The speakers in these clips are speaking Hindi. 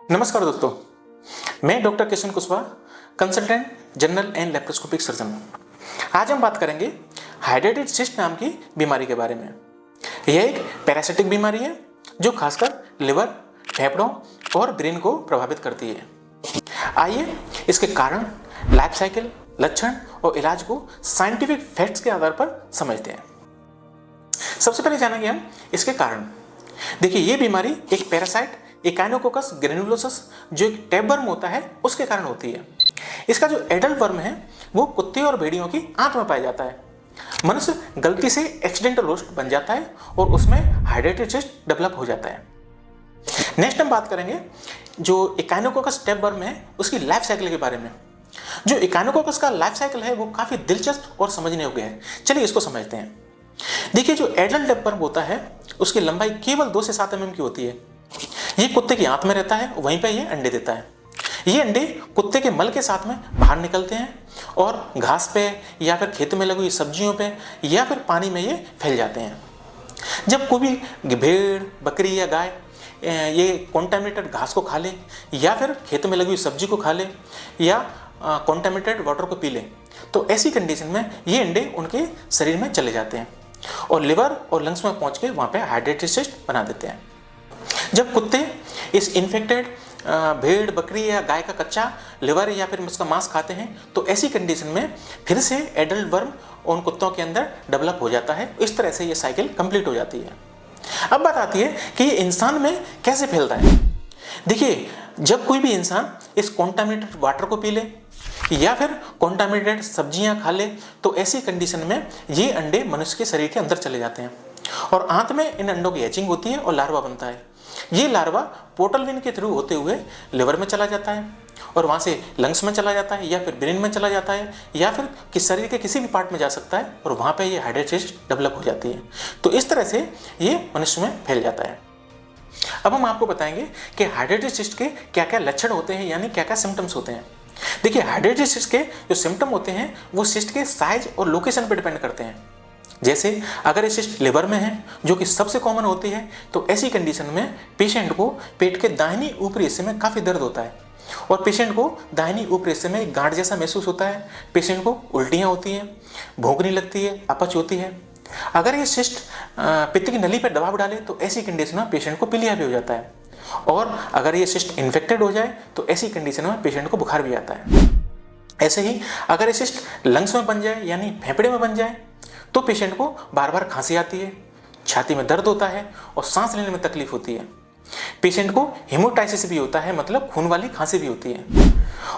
नमस्कार दोस्तों, मैं doctor Kishan Kushwaha, consultant general and laparoscopic surgeon. आज हम बात करेंगे हाइड्रेटेड सिस्ट नाम की बीमारी के बारे में। यह एक पैरासिटिक बीमारी है जो खासकर लिवर, फेफड़ों और ब्रेन को प्रभावित करती है। आइए इसके कारण, लाइफ साइकिल, लक्षण और इलाज को साइंटिफिक फैक्ट्स के आधार पर समझते हैं। सबसे पहले जानेंगे हम इसके कारण। देखिए, ये बीमारी एक पैरासाइट एकाइनोकोकस ग्रेनुलोसस जो एक टैपवर्म होता है उसके कारण होती है। इसका जो एडल्ट वर्म है वो कुत्ते और भेड़ियों की आंत में पाया जाता है। मनुष्य गलती से एक्सीडेंटल रोस्ट बन जाता है और उसमें हाइड्रेटेड सिस्ट डेवलप हो जाता है। नेक्स्ट हम बात करेंगे जो एकाइनोकोकस टैपवर्म है उसकी लाइफ साइकिल के बारे में। जो एकाइनोकोकस का लाइफ साइकिल है वो काफी दिलचस्प और समझने योग्य है। चलिए इसको समझते हैं। देखिए, जो एडल्ट टैपवर्म होता है उसकी लंबाई केवल 2 से 7 mm की होती है। ये कुत्ते की आंत में रहता है, वहीं पे ये अंडे देता है। ये अंडे कुत्ते के मल के साथ में बाहर निकलते हैं और घास पे या फिर खेत में लगी हुई सब्जियों पे या फिर पानी में ये फैल जाते हैं। जब कोई भी भेड़, बकरी या गाय ये कॉन्टामिनेटेड घास को खा ले या फिर खेत में लगी हुई सब्जी को खा ले या कॉन्टामिनेटेड वाटर को पी ले, तो ऐसी कंडीशन में ये अंडे उनके शरीर में चले जाते हैं और लिवर और लंग्स में पहुंच के वहाँ पे हाइड्रेटेड सिस्ट बना देते हैं। जब कुत्ते इस इन्फेक्टेड भेड़, बकरी या गाय का कच्चा लिवर या फिर उसका मांस खाते हैं तो ऐसी कंडीशन में फिर से एडल्ट वर्म उन कुत्तों के अंदर डेवलप हो जाता है। इस तरह से ये साइकिल कंप्लीट हो जाती है। अब बात आती है कि ये इंसान में कैसे फैलता है। देखिए, जब कोई भी इंसान इस कॉन्टामिनेटेड वाटर को पी ले या फिर कॉन्टामिनेटेड सब्जियां खा ले तो ऐसी कंडीशन में ये अंडे मनुष्य के शरीर के अंदर चले जाते हैं और आंत में इन अंडों की हैचिंग होती है और लार्वा बनता है। ये लार्वा पोर्टल वेन के थ्रू होते हुए लिवर में चला जाता है और वहाँ से लंग्स में चला जाता है या फिर ब्रेन में चला जाता है या फिर शरीर के किसी भी पार्ट में जा सकता है और वहाँ पे ये हाइड्रेटेड सिस्ट डेवलप हो जाती है। तो इस तरह से ये मनुष्य में फैल जाता है। अब हम आपको बताएंगे कि हाइड्रेटेड सिस्ट के क्या क्या लक्षण होते हैं, यानी क्या क्या सिम्टम्स होते हैं। देखिए, हाइड्रेटेड सिस्ट के जो सिम्टम होते हैं वो सिस्ट के साइज और लोकेशन पर डिपेंड करते हैं। जैसे अगर ये सिस्ट लिवर में है जो कि सबसे कॉमन होती है तो ऐसी कंडीशन में पेशेंट को पेट के दाहिनी ऊपरी हिस्से में काफ़ी दर्द होता है और पेशेंट को दाहिनी ऊपरी हिस्से में एक गांठ जैसा महसूस होता है। पेशेंट को उल्टियाँ होती हैं, भूखने लगती है, अपच होती है। अगर ये सिस्ट पित्त की नली पर दबाव डाले तो ऐसी कंडीशन में पेशेंट को पीलिया भी हो जाता है और अगर ये सिस्ट इन्फेक्टेड हो जाए तो ऐसी कंडीशन में पेशेंट को बुखार भी आता है। ऐसे ही अगर ये सिस्ट लंग्स में बन जाए यानी फेफड़े में बन जाए तो पेशेंट को बार बार खांसी आती है, छाती में दर्द होता है और सांस लेने में तकलीफ होती है। पेशेंट को हेमोटाइसिस भी होता है, मतलब खून वाली खांसी भी होती है।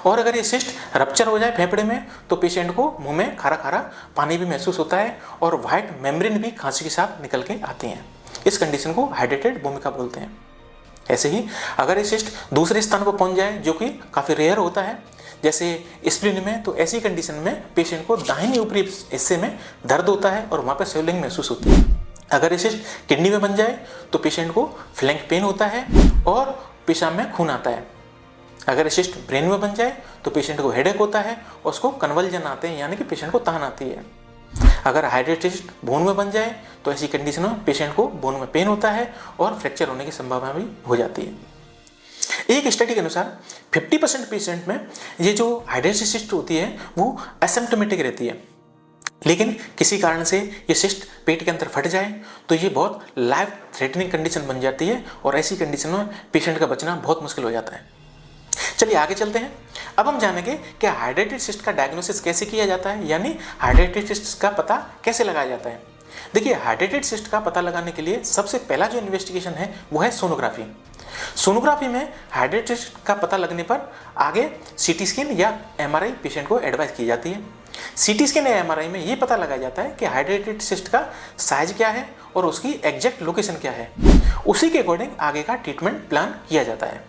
और अगर ये सिस्ट रप्चर हो जाए फेफड़े में तो पेशेंट को मुंह में खारा खारा पानी भी महसूस होता है और वाइट मेम्ब्रेन भी खांसी के साथ निकल के आती हैं। इस कंडीशन को हाइड्रेटेड भूमिका बोलते हैं। ऐसे ही अगर ये सिस्ट दूसरे स्थान पर पहुंच जाए जो कि काफ़ी रेयर होता है, जैसे स्प्लीन में, तो ऐसी कंडीशन में पेशेंट को दाहिनी ऊपरी हिस्से में दर्द होता है और वहाँ पर स्वेलिंग महसूस होती है। अगर ये सिस्ट किडनी में बन जाए तो पेशेंट को फ्लैंक पेन होता है और पेशाब में खून आता है। अगर ये सिस्ट ब्रेन में बन जाए तो पेशेंट को हेडेक होता है और उसको कन्वल्जन आते हैं, यानी कि पेशेंट को तान आती है। अगर हाइड्रेटेड सिस्ट बोन में बन जाए तो ऐसी कंडीशन में पेशेंट को बोन में पेन होता है और फ्रैक्चर होने की संभावना भी हो जाती है। एक स्टडी के अनुसार 50% पेशेंट में ये जो हाइड्रेटेड सिस्ट होती है वो एसिम्प्टोमेटिक रहती है, लेकिन किसी कारण से ये सिस्ट पेट के अंदर फट जाए तो ये बहुत लाइफ थ्रेटनिंग कंडीशन बन जाती है और ऐसी कंडीशन में पेशेंट का बचना बहुत मुश्किल हो जाता है। चलिए आगे चलते हैं। अब हम जानेंगे कि हाइड्रेटेड सिस्ट का डायग्नोसिस कैसे किया जाता है, यानी हाइड्रेटेड सिस्ट का पता कैसे लगाया जाता है। देखिए, हाइड्रेटेड सिस्ट का पता लगाने के लिए सबसे पहला जो इन्वेस्टिगेशन है वो है सोनोग्राफी। सोनोग्राफी में हाइड्रेटेड सिस्ट का पता लगने पर आगे सीटी स्कैन या एमआरआई पेशेंट को एडवाइस की जाती है। सीटी स्कैन या एमआरआई में ये पता लगाया जाता है कि हाइड्रेटेड सिस्ट का साइज क्या है और उसकी एग्जैक्ट लोकेशन क्या है। उसी के अकॉर्डिंग आगे का ट्रीटमेंट प्लान किया जाता है।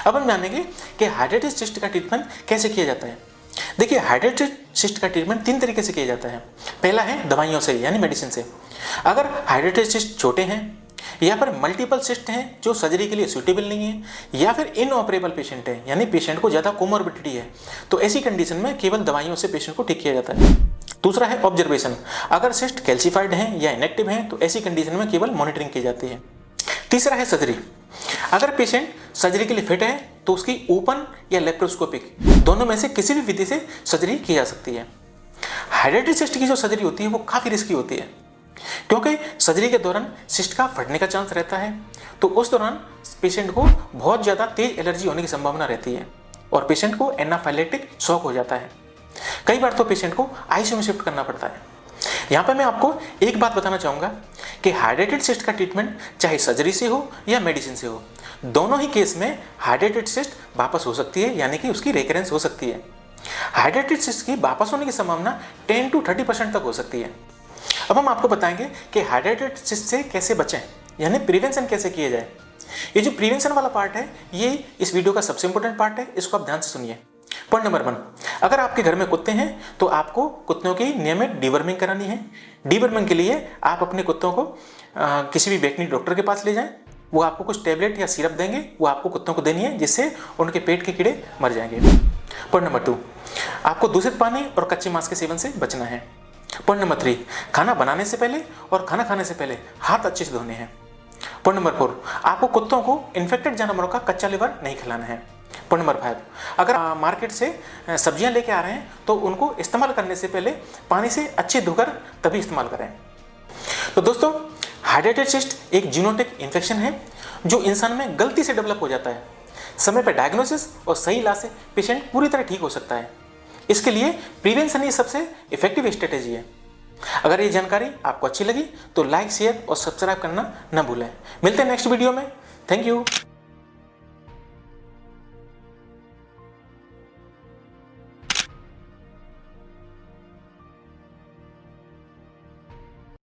अब हम जानेंगे कि हाइड्रेटेड सिस्ट का ट्रीटमेंट कैसे किया जाता है। देखिए, हाइड्रेटेड सिस्ट का ट्रीटमेंट 3 तरीके से किया जाता है। पहला है दवाइयों से, यानी मेडिसिन से। अगर हाइड्रेटेड सिस्ट छोटे हैं या फिर मल्टीपल सिस्ट हैं जो सर्जरी के लिए सूटेबल नहीं है या फिर इनऑपरेबल पेशेंट है, यानी पेशेंट को ज़्यादा कोमोर्बिडिटी है, तो ऐसी कंडीशन में केवल दवाइयों से पेशेंट को ठीक किया जाता है। दूसरा है ऑब्जर्वेशन। अगर सिस्ट कैल्सिफाइड हैं या इनएक्टिव हैं तो ऐसी कंडीशन में केवल मॉनिटरिंग की जाती है। तीसरा है सर्जरी। अगर पेशेंट सर्जरी के लिए फिट है तो उसकी ओपन या लेप्रोस्कोपिक दोनों में से किसी भी विधि से सर्जरी की जा सकती है। हाइड्रेटेड सिस्ट की जो सर्जरी होती है वो काफ़ी रिस्की होती है, क्योंकि सर्जरी के दौरान सिस्ट का फटने का चांस रहता है, तो उस दौरान पेशेंट को बहुत ज़्यादा तेज एलर्जी होने की संभावना रहती है और पेशेंट को एनाफाइलेक्टिक शॉक हो जाता है। कई बार तो पेशेंट को आईसीयू में शिफ्ट करना पड़ता है। यहाँ पर मैं आपको एक बात बताना चाहूँगा कि हाइड्रेटेड सिस्ट का ट्रीटमेंट चाहे सर्जरी से हो या मेडिसिन से हो, दोनों ही केस में हाइड्रेटेड सिस्ट वापस हो सकती है, यानी कि उसकी रिकरेंस हो सकती है। हाइड्रेटेड सिस्ट की वापस होने की संभावना 10 to 30% तक हो सकती है। अब हम आपको बताएंगे कि हाइड्रेटेड सिस्ट से कैसे बचें, यानी प्रिवेंशन कैसे किया जाए। ये जो प्रिवेंशन वाला पार्ट है ये इस वीडियो का सबसे इंपॉर्टेंट पार्ट है, इसको आप ध्यान से सुनिए। पॉइंट नंबर 1, अगर आपके घर में कुत्ते हैं तो आपको कुत्तों की नियमित डीवर्मिंग करानी है। डीवर्मिंग के लिए आप अपने कुत्तों को किसी भी वेटरनरी डॉक्टर के पास ले जाएं, वो आपको कुछ टैबलेट या सिरप देंगे, वो आपको कुत्तों को देनी है, जिससे उनके पेट के कीड़े मर जाएंगे। पॉइंट नंबर 2, आपको दूषित पानी और कच्चे मांस के सेवन से बचना है। पॉइंट नंबर 3, खाना बनाने से पहले और खाना खाने से पहले हाथ अच्छे से धोने हैं। पॉइंट नंबर 4, आपको कुत्तों को इन्फेक्टेड जानवरों का कच्चा लिवर नहीं खिलाना है। पॉइंट नंबर 5, अगर मार्केट से सब्जियां लेके आ रहे हैं तो उनको इस्तेमाल करने से पहले पानी से अच्छे धोकर तभी इस्तेमाल करें। तो दोस्तों, हाइड्रेटेड सिस्ट एक जीनोटिक इन्फेक्शन है जो इंसान में गलती से डेवलप हो जाता है। समय पर डायग्नोसिस और सही इलाज से पेशेंट पूरी तरह ठीक हो सकता है। इसके लिए प्रिवेंशन ही सबसे इफेक्टिव स्ट्रेटेजी है। अगर ये जानकारी आपको अच्छी लगी तो लाइक, शेयर और सब्सक्राइब करना न भूलें। मिलते हैं नेक्स्ट वीडियो में। Thank you.